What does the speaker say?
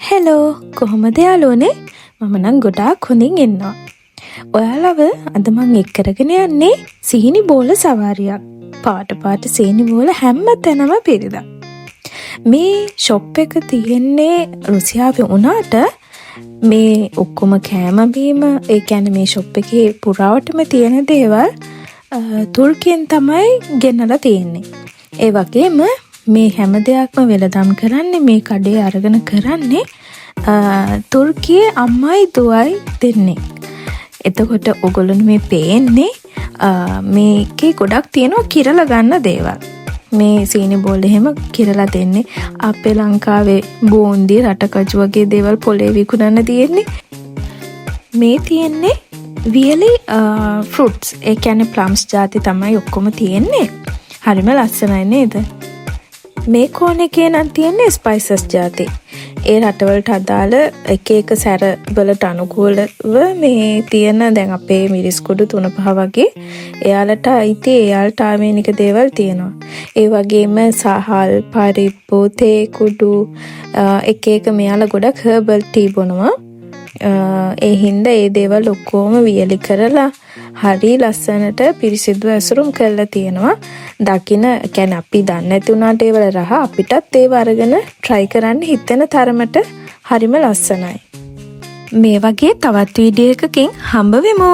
Hello කොහොමද යාළුවනේ මම නම් ගොඩාක් හොඳින් ඉන්නවා. ඔයාලව අද මං එක්කරගෙන යන්නේ සීනි බෝල සවාරියක්. පාට සීනි බෝල හැම තැනම පිරිලා. මේ ෂොප් එක තියෙන්නේ රුසියාවේ වුණාට මේ ඔක්කොම කෑම බීම ඒ කියන්නේ මේ ෂොප් එකේ පුරාවටම තියෙන දේවල් තුර්කියෙන් තමයි ගෙනලා තියෙන්නේ. ඒ වගේම මේ හැම දෙයක්ම වෙළඳාම් කරන්නේ මේ කඩේ අරගෙන කරන්නේ තුර්කියේ අම්මයි දුවයි දෙන්නේ. එතකොට ඔයගොල්ලෝ මේ පේන්නේ මේකේ ගොඩක් තියෙනවා කිරලා ගන්න දේවල්. මේ සීනි බෝල් එහෙම කිරලා දෙන්නේ. අපේ ලංකාවේ බෝන්දි රටකජු වගේ දේවල් පොලේ විකුණන්න තියෙන්නේ. මේ තියෙන්නේ වියලි ෆෘට්ස්. ඒ කියන්නේ ප්ලම්ස් ಜಾති තමයි ඔක්කොම තියෙන්නේ. හරිම ලස්සනයි නේද? මේ කෝන් එකේ නම් තියෙන්නේ ස්පයිසස් ಜಾති. ඒ රටවලට අදාළ එක සැර වලට අනුකූලව මේ තියෙන දැන් අපේ මිරිස් කුඩු 3-5 වගේ එයාලට අයිති එයාලට ආවේනික දේවල් තියෙනවා. ඒ වගේම සහල්, පරිප්පු, තේ කුඩු එක මෙයාලා ගොඩක් හර්බල් ටී බොනවා. ඒ හින්දා ඒ දේවල් ඔක්කොම වියලි කරලා හරි ලස්සනට පිරිසිදු ඇසුරුම් කරලා තියෙනවා. දකින්න කියන්නේ අපි දන්නේ නැති උනාට ඒවල රහ අපිටත් ඒව අරගෙන try කරන්න හිතෙන තරමට හරිම ලස්සනයි. මේ වගේ තවත් වීඩියෝ එකකින් හම්බ වෙමු.